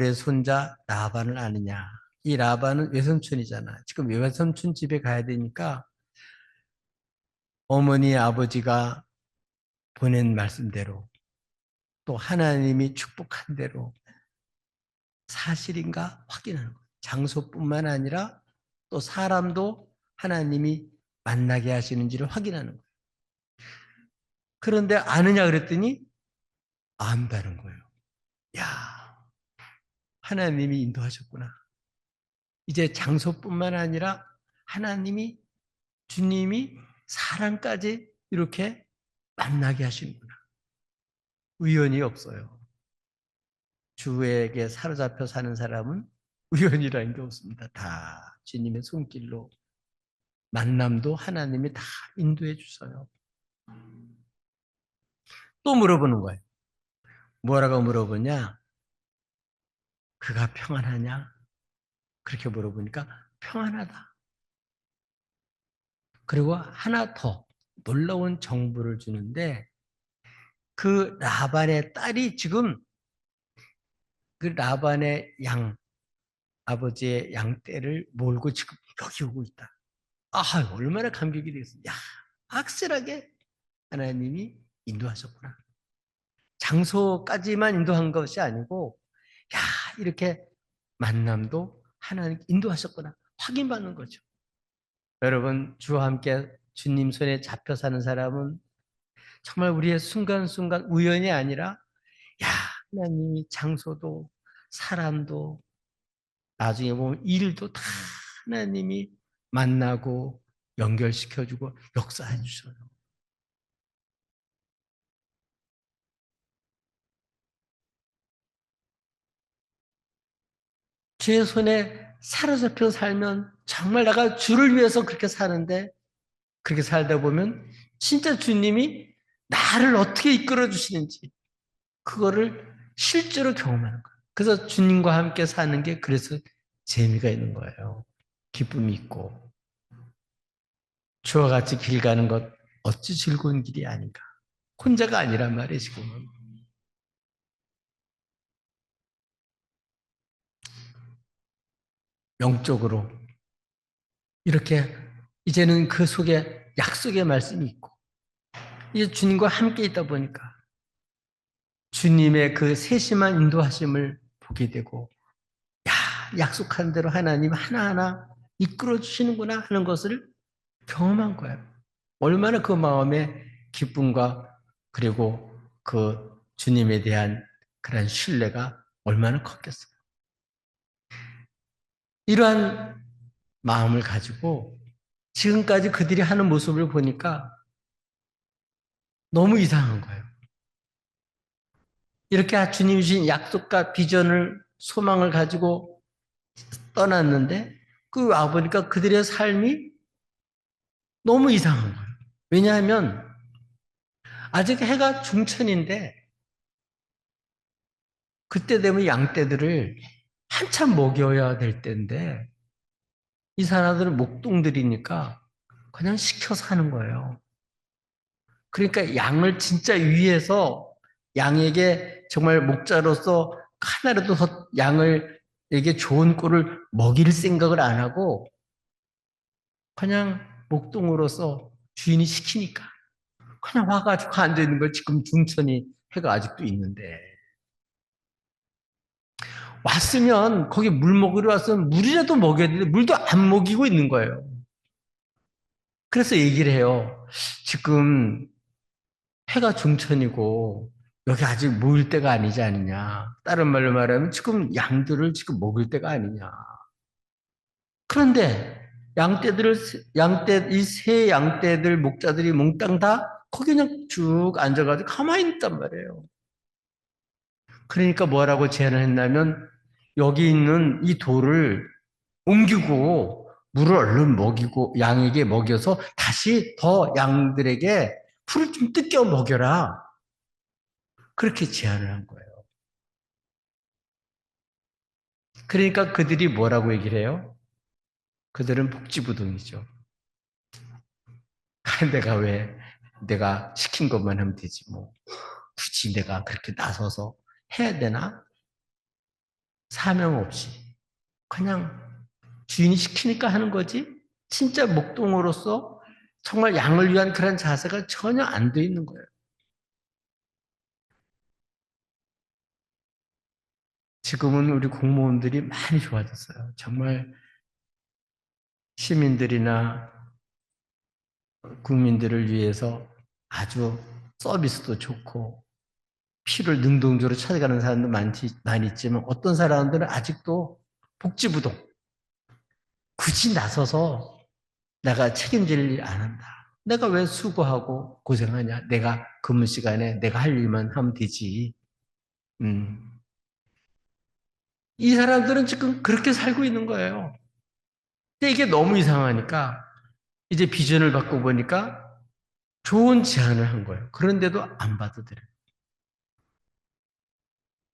의 손자 라반을 아느냐. 이 라반은 외삼촌이잖아. 지금 외삼촌 집에 가야 되니까 어머니 아버지가 보낸 말씀대로 또 하나님이 축복한 대로 사실인가 확인하는 거예요. 장소뿐만 아니라 또 사람도 하나님이 만나게 하시는지를 확인하는 거예요. 그런데 아느냐 그랬더니 안다는 거예요. 야, 하나님이 인도하셨구나. 이제 장소뿐만 아니라 하나님이 주님이 사람까지 이렇게 만나게 하시는구나. 우연이 없어요. 주에게 사로잡혀 사는 사람은 우연이라는 게 없습니다. 다 주님의 손길로 만남도 하나님이 다 인도해 주셔요. 또 물어보는 거예요. 뭐라고 물어보냐? 그가 평안하냐? 그렇게 물어보니까 평안하다. 그리고 하나 더 놀라운 정보를 주는데 그 라반의 딸이 지금 그 라반의 아버지의 양떼를 몰고 지금 여기 오고 있다. 아, 얼마나 감격이 되겠어요. 야, 확실하게 하나님이 인도하셨구나. 장소까지만 인도한 것이 아니고, 야, 이렇게 만남도 하나님 인도하셨구나. 확인받는 거죠. 여러분, 주와 함께 주님 손에 잡혀 사는 사람은 정말 우리의 순간순간 우연이 아니라, 야, 하나님이 장소도 사람도 나중에 보면 일도 다 하나님이 만나고 연결시켜주고 역사해 주셔요. 주의 손에 사로잡혀 살면 정말 내가 주를 위해서 그렇게 사는데 그렇게 살다 보면 진짜 주님이 나를 어떻게 이끌어 주시는지 그거를 실제로 경험하는 거예요. 그래서 주님과 함께 사는 게 그래서 재미가 있는 거예요. 기쁨이 있고 주와 같이 길 가는 것 어찌 즐거운 길이 아닌가. 혼자가 아니란 말이에요, 지금은. 영적으로 이렇게 이제는 그 속에 약속의 말씀이 있고 이제 주님과 함께 있다 보니까 주님의 그 세심한 인도하심을 보게 되고 야, 약속한 대로 하나님 하나하나 이끌어 주시는구나 하는 것을 경험한 거예요. 얼마나 그 마음에 기쁨과 그리고 그 주님에 대한 그런 신뢰가 얼마나 컸겠어요. 이러한 마음을 가지고 지금까지 그들이 하는 모습을 보니까 너무 이상한 거예요. 이렇게 주님이 주신 약속과 비전을 소망을 가지고 떠났는데 그 와보니까 그들의 삶이 너무 이상한 거예요. 왜냐하면 아직 해가 중천인데 그때 되면 양떼들을 한참 먹여야 될 때인데 이 사람들은 목동들이니까 그냥 시켜서 하는 거예요. 그러니까 양을 진짜 위해서 양에게 정말 목자로서 하나라도 더 양을 에게 좋은 꼴을 먹일 생각을 안 하고 그냥 목동으로서 주인이 시키니까 그냥 와가지고 앉아있는 걸 지금 중천이 해가 아직도 있는데 왔으면 거기 물 먹으러 왔으면 물이라도 먹여야 되는데 물도 안 먹이고 있는 거예요. 그래서 얘기를 해요. 지금 해가 중천이고 여기 아직 모일 때가 아니지 않느냐. 다른 말로 말하면 지금 양들을 지금 먹을 때가 아니냐. 그런데 이 세 양떼들 목자들이 몽땅 다 거기 그냥 쭉 앉아가지고 가만히 있단 말이에요. 그러니까 뭐라고 제안을 했냐면 여기 있는 이 돌을 옮기고 물을 얼른 먹이고 양에게 먹여서 다시 더 양들에게 풀을 좀 뜯겨 먹여라. 그렇게 제안을 한 거예요. 그러니까 그들이 뭐라고 얘기를 해요? 그들은 복지부동이죠. 내가 시킨 것만 하면 되지 뭐. 굳이 내가 그렇게 나서서 해야 되나? 사명 없이 그냥 주인이 시키니까 하는 거지 진짜 목동으로서 정말 양을 위한 그런 자세가 전혀 안 돼 있는 거예요. 지금은 우리 공무원들이 많이 좋아졌어요. 정말 시민들이나 국민들을 위해서 아주 서비스도 좋고 피를 능동적으로 찾아가는 사람도 많이 있지만 어떤 사람들은 아직도 복지부동 굳이 나서서 내가 책임질 일 안 한다. 내가 왜 수고하고 고생하냐. 내가 근무 시간에 내가 할 일만 하면 되지. 음. 이 사람들은 지금 그렇게 살고 있는 거예요. 근데 이게 너무 이상하니까 이제 비전을 바꿔보니까 좋은 제안을 한 거예요. 그런데도 안 받아들여요.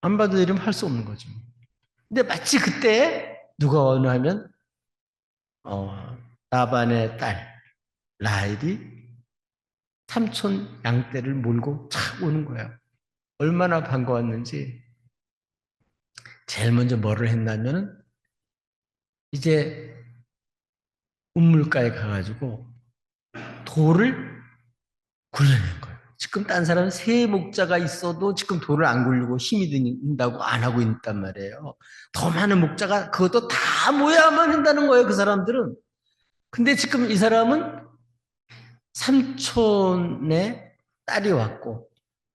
안 받아들이면 할 수 없는 거죠. 근데 마치 그때 누가 어느 하면 라반의 딸 라헬이 삼촌 양떼를 몰고 착 오는 거예요. 얼마나 반가웠는지 제일 먼저 뭐를 했냐면은 이제 운물가에 가가지고 돌을 굴려낸 거예요. 지금 딴 사람은 새 목자가 있어도 지금 돌을 안 굴리고 힘이 든다고 안 하고 있단 말이에요. 더 많은 목자가 그것도 다 모여야만 한다는 거예요. 그 사람들은. 근데 지금 이 사람은 삼촌의 딸이 왔고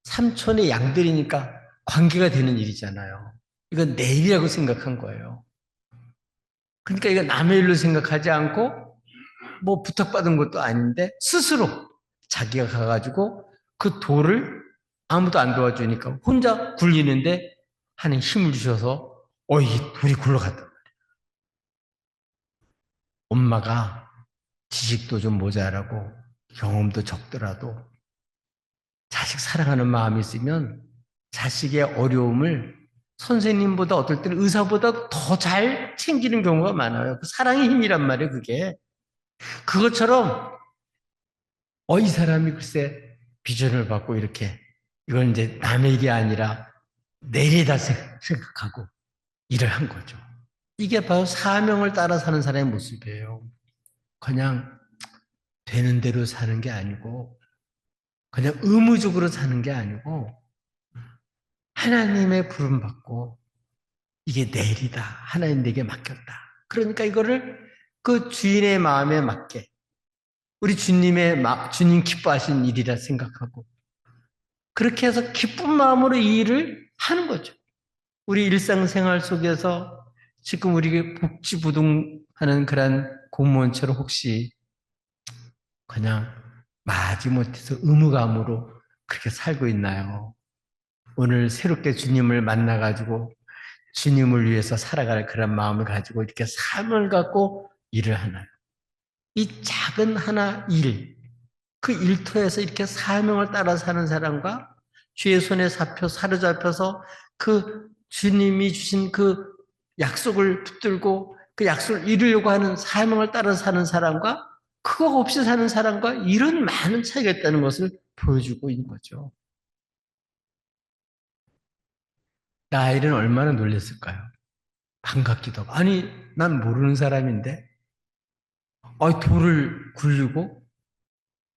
삼촌의 양들이니까 관계가 되는 일이잖아요. 이건 내 일이라고 생각한 거예요. 그러니까 이거 남의 일로 생각하지 않고 뭐 부탁받은 것도 아닌데 스스로 자기가 가가지고 그 돌을 아무도 안 도와주니까 혼자 굴리는데 하는 힘을 주셔서 이 돌이 굴러갔단 말이에요. 엄마가 지식도 좀 모자라고 경험도 적더라도 자식 사랑하는 마음이 있으면 자식의 어려움을 선생님보다 어떨 때는 의사보다 더 잘 챙기는 경우가 많아요. 그 사랑의 힘이란 말이에요, 그게. 그것처럼, 이 사람이 글쎄 비전을 받고 이렇게, 이건 이제 남의 일이 아니라 내 일이다 생각하고 일을 한 거죠. 이게 바로 사명을 따라 사는 사람의 모습이에요. 그냥 되는 대로 사는 게 아니고, 그냥 의무적으로 사는 게 아니고, 하나님의 부름 받고, 이게 내 일이다. 하나님 내게 맡겼다. 그러니까 이거를 그 주인의 마음에 맞게, 우리 주님 기뻐하신 일이라 생각하고, 그렇게 해서 기쁜 마음으로 이 일을 하는 거죠. 우리 일상생활 속에서 지금 우리 복지부동하는 그런 공무원처럼 혹시 그냥 마지못해서 의무감으로 그렇게 살고 있나요? 오늘 새롭게 주님을 만나가지고 주님을 위해서 살아갈 그런 마음을 가지고 이렇게 삶을 갖고 일을 하나요? 이 작은 하나 일, 그 일터에서 이렇게 사명을 따라 사는 사람과 주의 손에 사로잡혀서 그 주님이 주신 그 약속을 붙들고 그 약속을 이루려고 하는 사명을 따라 사는 사람과 그거 없이 사는 사람과 이런 많은 차이가 있다는 것을 보여주고 있는 거죠. 나일은 얼마나 놀랐을까요? 반갑기도 하고. 아니, 난 모르는 사람인데, 돌을 굴리고,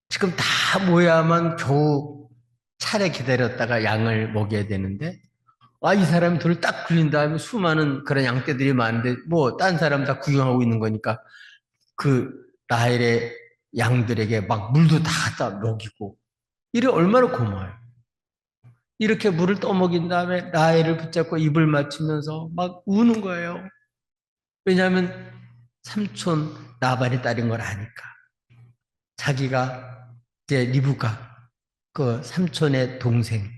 지금 다 모야만 겨우 차례 기다렸다가 양을 먹여야 되는데, 이 사람이 돌을 딱 굴린 다음에 수많은 그런 양떼들이 많은데, 딴 사람 다 구경하고 있는 거니까, 그 라헬의 양들에게 막 물도 다 갖다 먹이고, 이래 얼마나 고마워요. 이렇게 물을 떠먹인 다음에 라헬을 붙잡고 입을 맞추면서 막 우는 거예요. 왜냐하면 삼촌 나발의 딸인 걸 아니까. 자기가 이제 리브가 그 삼촌의 동생,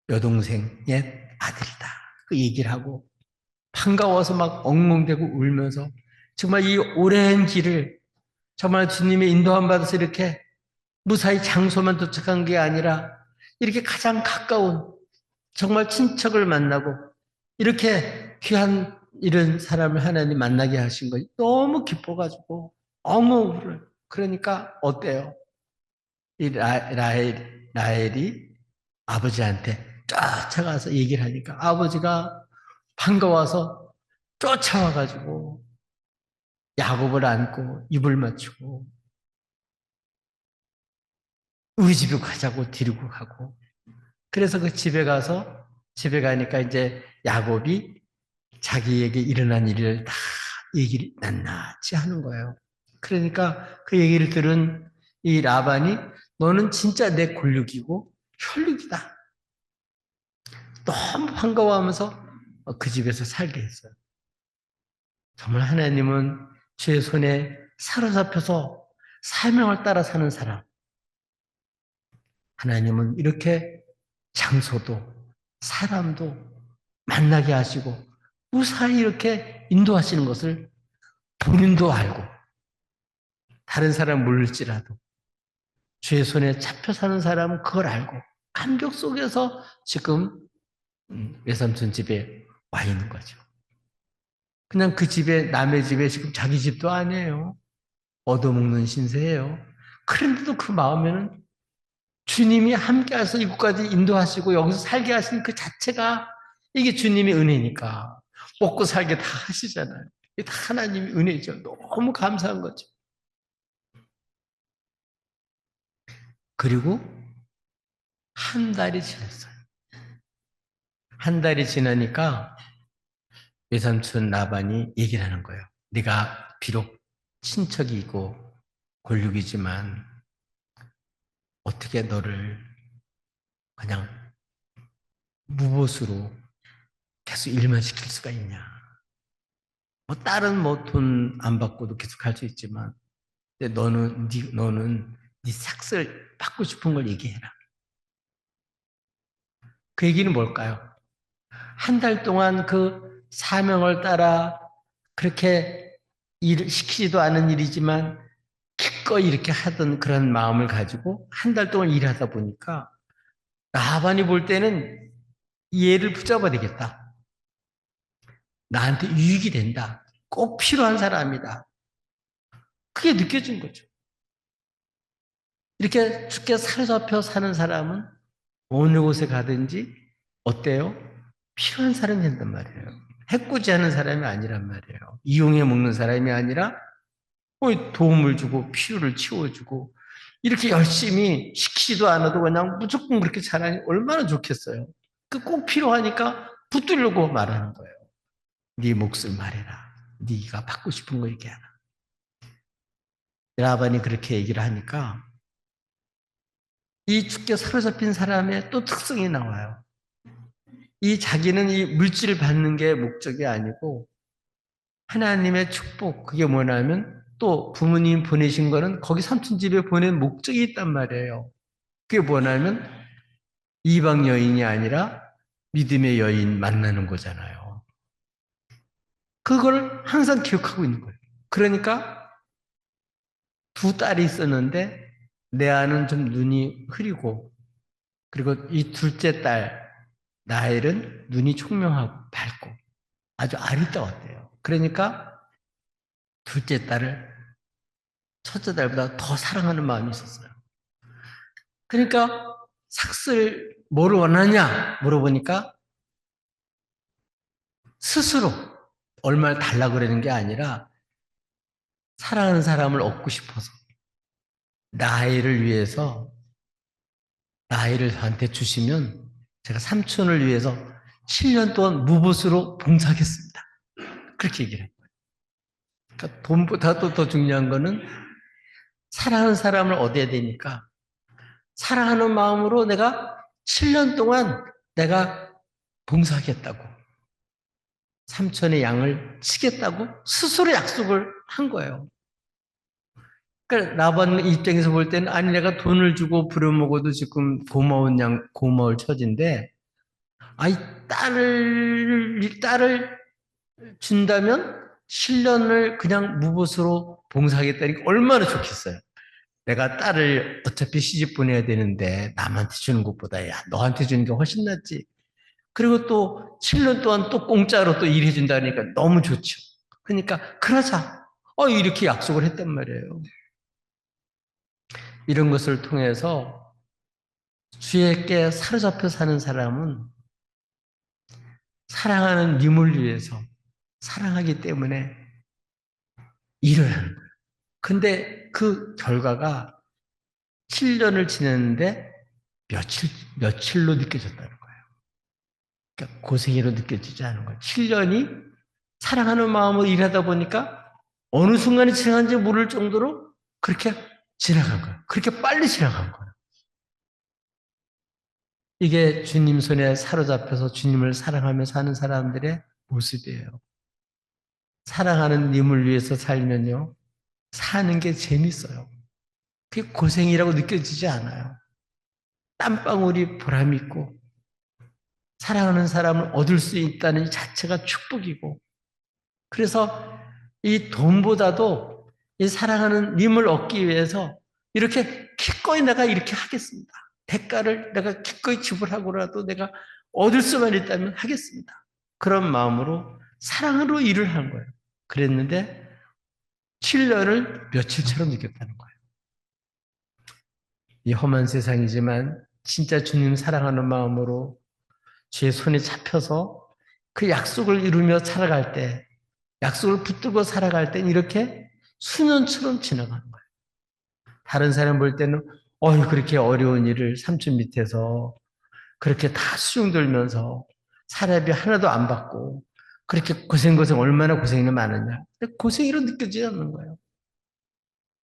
여동생의 아들이다. 그 얘기를 하고 반가워서 막 엉엉대고 울면서 정말 이 오랜 길을 정말 주님의 인도함 받아서 이렇게 무사히 장소만 도착한 게 아니라 이렇게 가장 가까운 정말 친척을 만나고 이렇게 귀한 이런 사람을 하나님 만나게 하신 거 너무 기뻐가지고 어머 울어요. 그러니까 어때요? 이 라헬이 아버지한테 쫓아가서 얘기를 하니까 아버지가 반가워서 쫓아와가지고 야곱을 안고 입을 맞추고 우리 집에 가자고 데리고 가고, 그래서 그 집에 가니까 이제 야곱이 자기에게 일어난 일을 다 얘기를 낱낱이 하는 거예요. 그러니까 그 얘기를 들은 이 라반이 너는 진짜 내 골육이고 혈육이다. 너무 반가워하면서 그 집에서 살게 했어요. 정말 하나님은 주의 손에 사로잡혀서 사명을 따라 사는 사람, 하나님은 이렇게 장소도 사람도 만나게 하시고 무사히 이렇게 인도하시는 것을 본인도 알고 다른 사람 모를지라도 주의 손에 잡혀 사는 사람은 그걸 알고 감격 속에서 지금 외삼촌 집에 와 있는 거죠. 그냥 그 집에, 남의 집에 지금 자기 집도 아니에요. 얻어먹는 신세예요. 그런데도 그 마음에는 주님이 함께해서 이곳까지 인도하시고 여기서 살게 하시는 그 자체가 이게 주님의 은혜니까 먹고 살게 다 하시잖아요. 이게 다 하나님의 은혜죠. 너무 감사한 거죠. 그리고 한 달이 지났어요. 한 달이 지나니까 외삼촌 라반이 얘기를 하는 거예요. 네가 비록 친척이고 골육이지만 어떻게 너를 그냥 무보수로 계속 일만 시킬 수가 있냐. 뭐 딸은 뭐 돈 안 받고도 계속 할 수 있지만 근데 너는 네 삭슬 받고 싶은 걸 얘기해라. 그 얘기는 뭘까요? 한 달 동안 그 사명을 따라 그렇게 일 시키지도 않은 일이지만 기꺼이 이렇게 하던 그런 마음을 가지고 한 달 동안 일하다 보니까 라반이 볼 때는 얘를 붙잡아야 되겠다. 나한테 유익이 된다. 꼭 필요한 사람이다. 그게 느껴진 거죠. 이렇게 죽게 사로잡혀 사는 사람은 어느 곳에 가든지 어때요? 필요한 사람이 된단 말이에요. 해코지하는 사람이 아니란 말이에요. 이용해 먹는 사람이 아니라 도움을 주고 필요를 채워주고 이렇게 열심히 시키지도 않아도 그냥 무조건 그렇게 잘하니 얼마나 좋겠어요. 그 꼭 필요하니까 붙들려고 말하는 거예요. 네 몫을 말해라. 네가 받고 싶은 거 얘기하라. 라반이 그렇게 얘기를 하니까 이 죽게 사로잡힌 사람의 또 특성이 나와요. 이 자기는 이 물질을 받는 게 목적이 아니고 하나님의 축복, 그게 뭐냐면 또 부모님 보내신 거는 거기 삼촌 집에 보낸 목적이 있단 말이에요. 그게 뭐냐면 이방 여인이 아니라 믿음의 여인 만나는 거잖아요. 그걸 항상 기억하고 있는 거예요. 그러니까 두 딸이 있었는데 내 아는 좀 눈이 흐리고 그리고 이 둘째 딸 나엘은 눈이 총명하고 밝고 아주 아리따웠대요. 그러니까 둘째 딸을 첫째 딸보다 더 사랑하는 마음이 있었어요. 그러니까 삭슬 뭐를 원하냐 물어보니까 스스로 얼마를 달라고 그러는 게 아니라 사랑하는 사람을 얻고 싶어서 나이를 위해서 나이를 저한테 주시면 제가 삼촌을 위해서 7년 동안 무보수로 봉사하겠습니다. 그렇게 얘기를 해요. 그러니까 돈보다도 더 중요한 거는 사랑하는 사람을 얻어야 되니까 사랑하는 마음으로 내가 7년 동안 내가 봉사하겠다고 삼촌의 양을 치겠다고 스스로 약속을 한 거예요. 그러니까 라반 입장에서 볼 때는 아니 내가 돈을 주고 부려먹어도 지금 고마울 처지인데 아이 딸을 준다면 7년을 그냥 무보수로 봉사하겠다니까 얼마나 좋겠어요. 내가 딸을 어차피 시집 보내야 되는데 남한테 주는 것보다 야 너한테 주는 게 훨씬 낫지. 그리고 또 7년 동안 또 공짜로 또 일해준다니까 너무 좋죠. 그러니까 그러자. 이렇게 약속을 했단 말이에요. 이런 것을 통해서 주에게 사로잡혀 사는 사람은 사랑하는 님을 위해서 사랑하기 때문에 일을 하는 거예요. 근데 그 결과가 7년을 지냈는데 며칠로 느껴졌다는 거예요. 그러니까 고생이로 느껴지지 않은 거예요. 7년이 사랑하는 마음으로 일하다 보니까 어느 순간에 지나간지 모를 정도로 그렇게 지나간 거예요. 그렇게 빨리 지나간 거예요. 이게 주님 손에 사로잡혀서 주님을 사랑하며 사는 사람들의 모습이에요. 사랑하는 님을 위해서 살면요, 사는 게 재밌어요. 그게 고생이라고 느껴지지 않아요. 땀방울이 보람있고, 사랑하는 사람을 얻을 수 있다는 이 자체가 축복이고, 그래서 이 돈보다도 이 사랑하는 님을 얻기 위해서 이렇게 기꺼이 내가 이렇게 하겠습니다. 대가를 내가 기꺼이 지불하고라도 내가 얻을 수만 있다면 하겠습니다. 그런 마음으로 사랑으로 일을 한 거예요. 그랬는데 7년을 며칠처럼 느꼈다는 거예요. 이 험한 세상이지만 진짜 주님 사랑하는 마음으로 주의 손에 잡혀서 그 약속을 이루며 살아갈 때, 약속을 붙들고 살아갈 땐 이렇게 수년처럼 지나가는 거예요. 다른 사람 볼 때는 그렇게 어려운 일을 삼촌 밑에서 그렇게 다 수용 들면서 사례비 하나도 안 받고 그렇게 고생 얼마나 고생이 많으냐. 근데 고생이로 느껴지지 않는 거예요.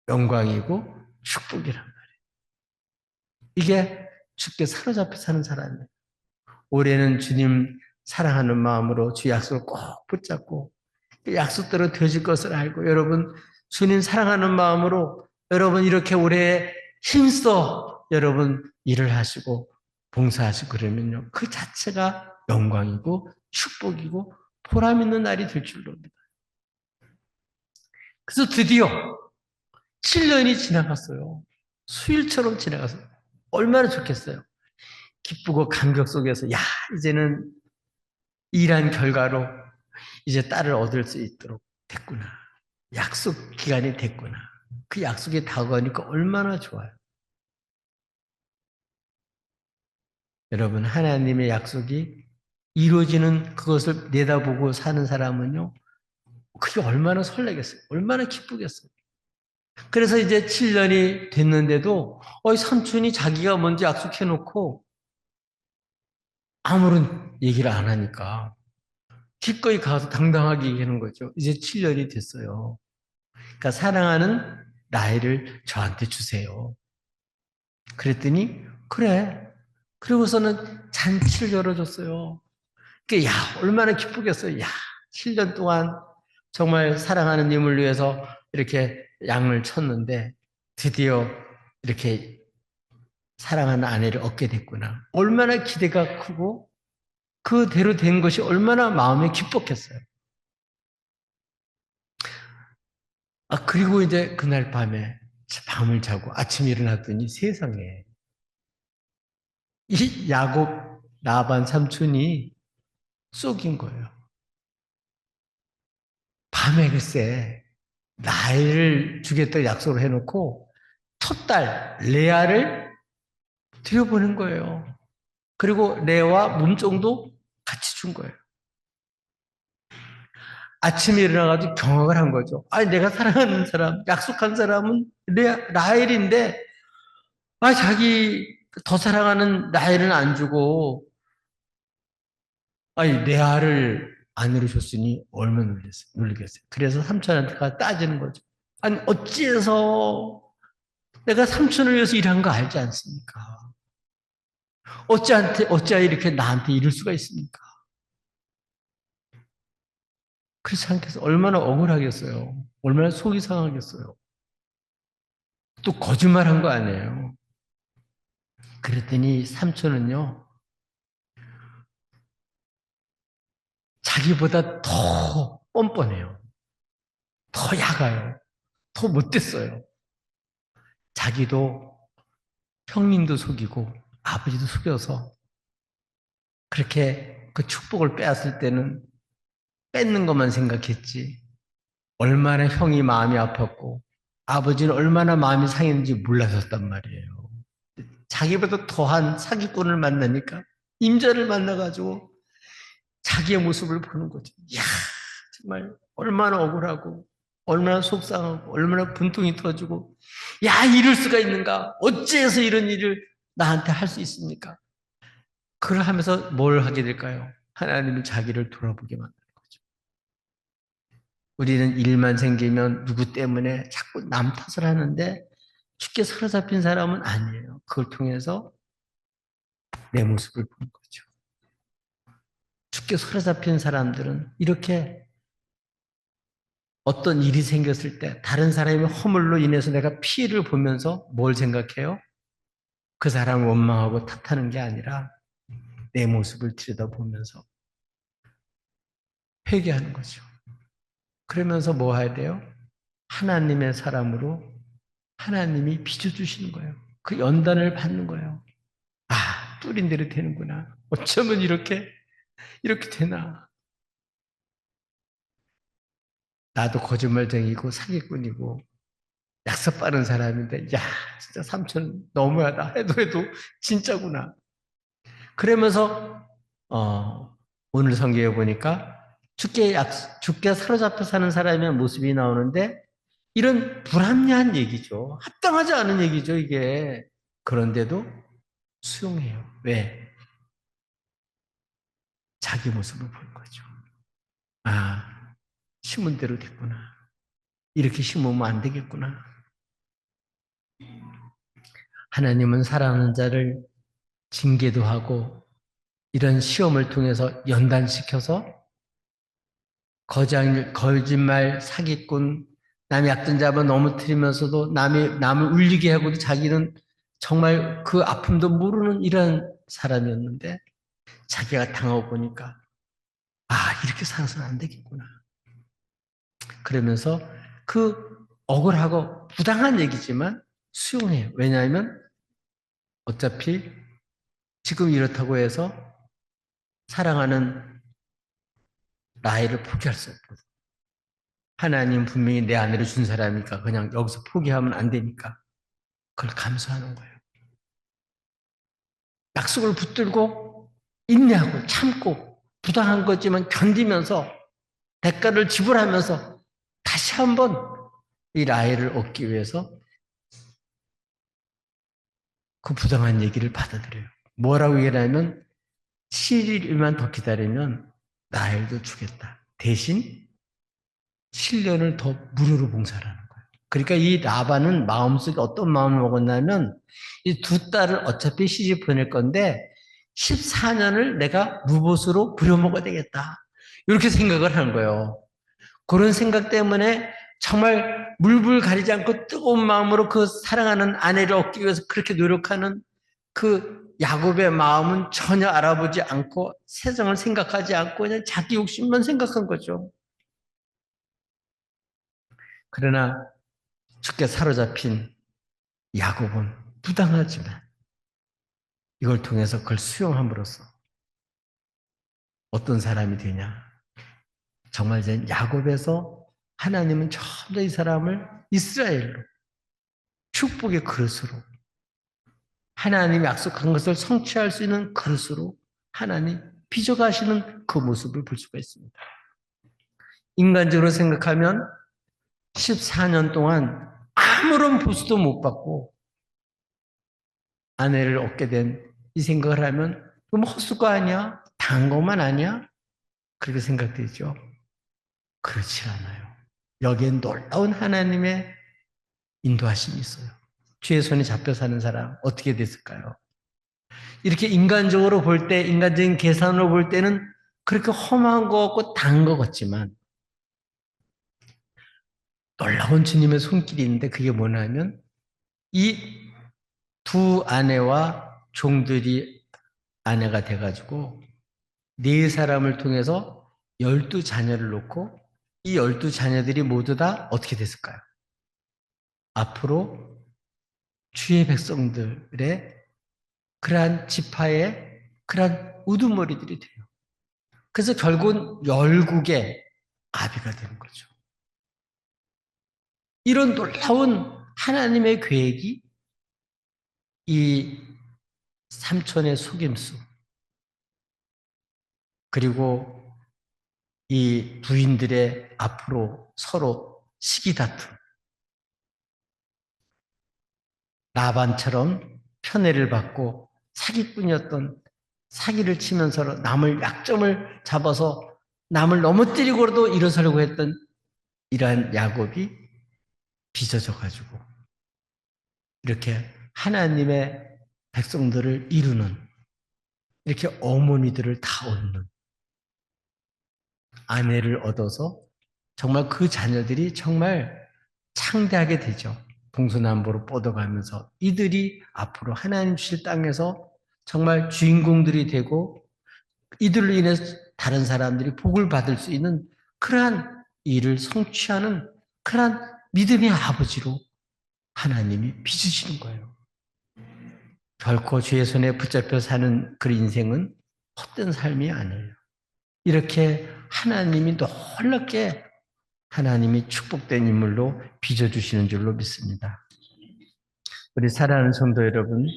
영광이고 축복이란 말이에요. 이게 주께 사로잡혀 사는 사람이에요. 올해는 주님 사랑하는 마음으로 주 약속을 꼭 붙잡고 그 약속대로 되어질 것을 알고 여러분 주님 사랑하는 마음으로 여러분 이렇게 올해 힘써 여러분 일을 하시고 봉사하시고 그러면요. 그 자체가 영광이고 축복이고 보람 있는 날이 될 줄로 믿어요. 그래서 드디어 7년이 지나갔어요. 수일처럼 지나갔어요. 얼마나 좋겠어요. 기쁘고 감격 속에서 이제는 일한 결과로 이제 딸을 얻을 수 있도록 됐구나. 약속 기간이 됐구나. 그 약속이 다가오니까 얼마나 좋아요. 여러분 하나님의 약속이 이루어지는 그것을 내다보고 사는 사람은요. 그게 얼마나 설레겠어요. 얼마나 기쁘겠어요. 그래서 이제 7년이 됐는데도 삼촌이 자기가 먼저 약속해놓고 아무런 얘기를 안 하니까 기꺼이 가서 당당하게 얘기하는 거죠. 이제 7년이 됐어요. 그러니까 사랑하는 나이를 저한테 주세요. 그랬더니 그래. 그리고서는 잔치를 열어줬어요. 얼마나 기쁘겠어요. 7년 동안 정말 사랑하는 님을 위해서 이렇게 양을 쳤는데 드디어 이렇게 사랑하는 아내를 얻게 됐구나. 얼마나 기대가 크고 그대로 된 것이 얼마나 마음에 기뻤겠어요. 그리고 이제 그날 밤에 밤을 자고 아침에 일어났더니 세상에 이 야곱 라반 삼촌이 쏙인 거예요. 밤에 글쎄 나이를 주겠다고 약속을 해놓고 첫딸 레아를 들여보낸 거예요. 그리고 레아와 몸종도 같이 준 거예요. 아침에 일어나가지고 경악을 한 거죠. 내가 사랑하는 사람, 약속한 사람은 라헬인데, 자기 더 사랑하는 라헬은 안 주고, 레아를 아내로 줬으니 얼마나 놀리겠어요. 그래서 삼촌한테 가서 따지는 거죠. 어찌해서 내가 삼촌을 위해서 일한 거 알지 않습니까? 어찌하여 이렇게 나한테 이럴 수가 있습니까? 그렇지 않겠어요? 얼마나 억울하겠어요? 얼마나 속이 상하겠어요? 또 거짓말한 거 아니에요? 그랬더니 삼촌은요, 자기보다 더 뻔뻔해요. 더 야가요. 더 못됐어요. 자기도 형님도 속이고 아버지도 속여서 그렇게 그 축복을 빼앗을 때는 뺏는 것만 생각했지. 얼마나 형이 마음이 아팠고 아버지는 얼마나 마음이 상했는지 몰라줬단 말이에요. 자기보다 더한 사기꾼을 만나니까 임자를 만나가지고 자기의 모습을 보는 거죠. 정말 얼마나 억울하고 얼마나 속상하고 얼마나 분통이 터지고 야 이럴 수가 있는가 어찌해서 이런 일을 나한테 할 수 있습니까? 그걸 하면서 뭘 하게 될까요? 하나님은 자기를 돌아보게 만드는 거죠. 우리는 일만 생기면 누구 때문에 자꾸 남 탓을 하는데 쉽게 사로잡힌 사람은 아니에요. 그걸 통해서 내 모습을 보는 거죠. 쉽게 사로잡힌 사람들은 이렇게 어떤 일이 생겼을 때 다른 사람의 허물로 인해서 내가 피해를 보면서 뭘 생각해요? 그 사람을 원망하고 탓하는 게 아니라 내 모습을 들여다보면서 회개하는 거죠. 그러면서 뭐 해야 돼요? 하나님의 사람으로 하나님이 빚어주시는 거예요. 그 연단을 받는 거예요. 아, 뿌린 대로 되는구나. 어쩌면 이렇게 되나. 나도 거짓말쟁이고 사기꾼이고 약속 빠른 사람인데, 야, 진짜 삼촌 너무하다. 해도 진짜구나. 그러면서, 오늘 성경에 보니까 죽게 사로잡혀 사는 사람의 모습이 나오는데, 이런 불합리한 얘기죠. 합당하지 않은 얘기죠, 이게. 그런데도 수용해요. 왜? 자기 모습을 보는 거죠. 아, 심은 대로 됐구나. 이렇게 심으면 안 되겠구나. 하나님은 사랑하는 자를 징계도 하고 이런 시험을 통해서 연단시켜서 거짓말, 사기꾼, 남의 약점 잡아 넘어뜨리면서도 남을 울리게 하고도 자기는 정말 그 아픔도 모르는 이런 사람이었는데 자기가 당하고 보니까 아, 이렇게 살아서는 안 되겠구나. 그러면서 그 억울하고 부당한 얘기지만 수용해요. 왜냐하면 어차피 지금 이렇다고 해서 사랑하는 나이를 포기할 수 없거든. 하나님 분명히 내 아내를 준 사람이니까 그냥 여기서 포기하면 안 되니까 그걸 감수하는 거예요. 약속을 붙들고 인내하고 참고 부당한 거지만 견디면서 대가를 지불하면서 다시 한번 이 라헬을 얻기 위해서 그 부당한 얘기를 받아들여요. 뭐라고 얘기하냐면 7일만 더 기다리면 라헬도 주겠다. 대신 7년을 더 무료로 봉사하라는 거예요. 그러니까 이 라반은 마음속에 어떤 마음을 먹었냐면 이 두 딸을 어차피 시집 보낼 건데 14년을 내가 무보수로 부려먹어야 되겠다. 이렇게 생각을 하는 거예요. 그런 생각 때문에 정말 물불 가리지 않고 뜨거운 마음으로 그 사랑하는 아내를 얻기 위해서 그렇게 노력하는 그 야곱의 마음은 전혀 알아보지 않고 세상을 생각하지 않고 그냥 자기 욕심만 생각한 거죠. 그러나 죽게 사로잡힌 야곱은 부당하지만 이걸 통해서 그걸 수용함으로써 어떤 사람이 되냐. 정말 이제 야곱에서 하나님은 전부 다 이 사람을 이스라엘로 축복의 그릇으로 하나님이 약속한 것을 성취할 수 있는 그릇으로 하나님 빚어가시는 그 모습을 볼 수가 있습니다. 인간적으로 생각하면 14년 동안 아무런 보수도 못 받고 아내를 얻게 된 이 생각을 하면 그럼 헛수고 아니야? 당한 것만 아니야? 그렇게 생각되죠. 그렇지 않아요. 여기엔 놀라운 하나님의 인도하심이 있어요. 주의 손에 잡혀 사는 사람 어떻게 됐을까요? 이렇게 인간적으로 볼 때, 인간적인 계산으로 볼 때는 그렇게 험한 것 같고 단 것 같지만 놀라운 주님의 손길이 있는데 그게 뭐냐면 이 두 아내와 종들이 아내가 돼가지고 네 사람을 통해서 12자녀를 놓고 이 12자녀들이 모두 다 어떻게 됐을까요? 앞으로 주의 백성들의 그러한 지파의 그러한 우두머리들이 돼요. 그래서 결국은 열국의 아비가 되는 거죠. 이런 놀라운 하나님의 계획이 이 삼촌의 속임수 그리고 이 부인들의 앞으로 서로 시기다툼, 라반처럼 편애를 받고 사기꾼이었던, 사기를 치면서 남을 약점을 잡아서 남을 넘어뜨리고라도 일어서려고 했던 이러한 야곱이 빚어져 가지고 이렇게 하나님의 백성들을 이루는, 이렇게 어머니들을 다 얻는 아내를 얻어서 정말 그 자녀들이 정말 창대하게 되죠. 동서남북으로 뻗어가면서 이들이 앞으로 하나님 주실 땅에서 정말 주인공들이 되고 이들로 인해서 다른 사람들이 복을 받을 수 있는 그러한 일을 성취하는 그러한 믿음의 아버지로 하나님이 빚으시는 거예요. 결코 주의 손에 붙잡혀 사는 그 인생은 헛된 삶이 아니에요. 이렇게 하나님이 놀랍게 하나님이 축복된 인물로 빚어주시는 줄로 믿습니다. 우리 사랑하는 성도 여러분,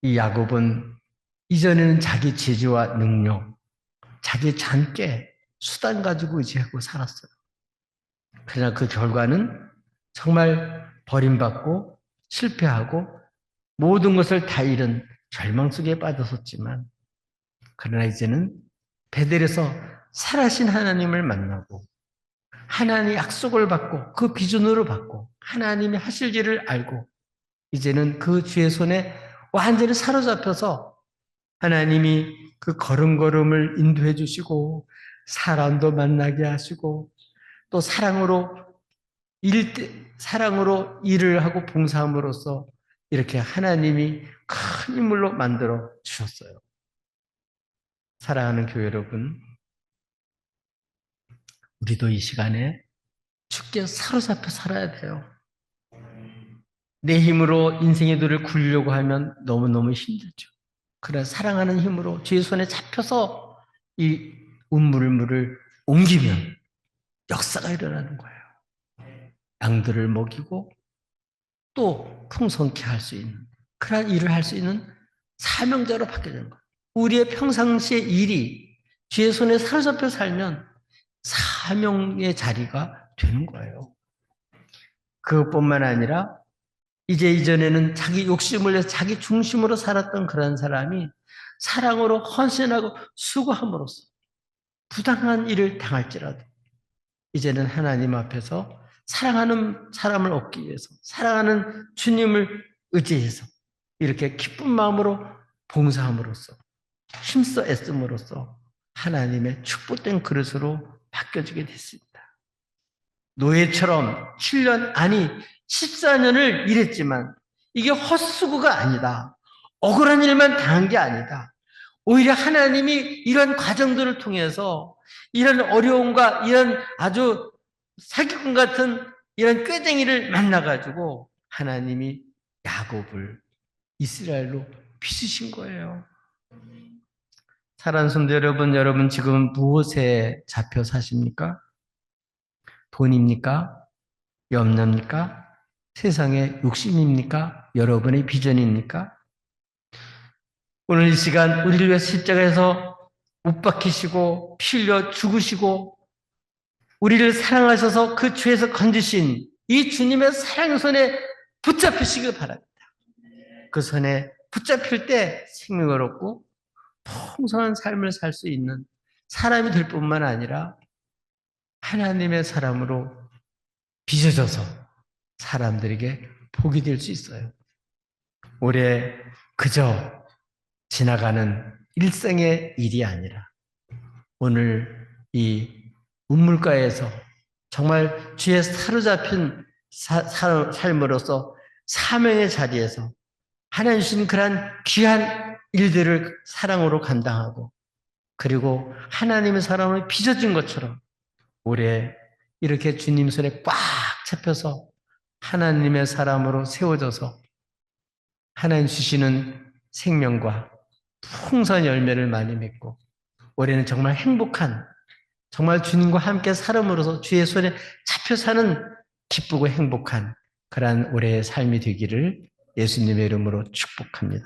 이 야곱은 이전에는 자기 재주와 능력, 자기 잔꾀, 수단 가지고 의지하고 살았어요. 그러나 그 결과는 정말 버림받고 실패하고 모든 것을 다 잃은 절망 속에 빠졌었지만, 그러나 이제는 베델에서 살아신 하나님을 만나고 하나님의 약속을 받고 그 비전으로 받고 하나님이 하실 일을 알고 이제는 그 주의 손에 완전히 사로잡혀서 하나님이 그 걸음걸음을 인도해 주시고 사람도 만나게 하시고 또 사랑으로 일을 하고 봉사함으로써 이렇게 하나님이 큰 인물로 만들어 주셨어요. 사랑하는 교회 여러분, 우리도 이 시간에 주께 사로잡혀 살아야 돼요. 내 힘으로 인생의 도를 굴려고 하면 너무너무 힘들죠. 그러나 사랑하는 힘으로 주의 손에 잡혀서 이 운물을 옮기면 역사가 일어나는 거예요. 양들을 먹이고 또 풍성케 할 수 있는 그런 일을 할 수 있는 사명자로 바뀌는 거예요. 우리의 평상시의 일이 주의 손에 사로잡혀 살면 사명의 자리가 되는 거예요. 그것뿐만 아니라 이전에는 자기 욕심을 내서 자기 중심으로 살았던 그런 사람이 사랑으로 헌신하고 수고함으로써 부당한 일을 당할지라도 이제는 하나님 앞에서 사랑하는 사람을 얻기 위해서 사랑하는 주님을 의지해서 이렇게 기쁜 마음으로 봉사함으로써 힘써 애씀으로써 하나님의 축복된 그릇으로 바뀌어지게 됐습니다. 노예처럼 7년 아니 14년을 일했지만 이게 헛수고가 아니다. 억울한 일만 당한 게 아니다. 오히려 하나님이 이런 과정들을 통해서 이런 어려움과 이런 아주 사기꾼 같은 이런 꾀쟁이를 만나가지고 하나님이 야곱을 이스라엘로 빚으신 거예요. 사랑하는 성도 여러분, 여러분 지금 무엇에 잡혀 사십니까? 돈입니까? 염려입니까? 세상의 욕심입니까? 여러분의 비전입니까? 오늘 이 시간 우리를 위해 십자가에서 못 박히시고 피 흘려 죽으시고 우리를 사랑하셔서 그 죄에서 건지신 이 주님의 사랑의 손에 붙잡히시길 바랍니다. 그 손에 붙잡힐 때 생명을 얻고 풍성한 삶을 살 수 있는 사람이 될 뿐만 아니라 하나님의 사람으로 빚어져서 사람들에게 복이 될 수 있어요. 올해 그저 지나가는 일생의 일이 아니라 오늘 이 운물가에서 정말 주의 사로잡힌 삶으로서 사명의 자리에서 하나님 주신 그러한 귀한 일들을 사랑으로 감당하고 그리고 하나님의 사랑을 빚어진 것처럼 올해 이렇게 주님 손에 꽉 잡혀서 하나님의 사람으로 세워져서 하나님 주시는 생명과 풍성한 열매를 많이 맺고 올해는 정말 행복한 정말 주님과 함께 살음으로써 주의 손에 잡혀 사는 기쁘고 행복한 그러한 올해의 삶이 되기를 예수님의 이름으로 축복합니다.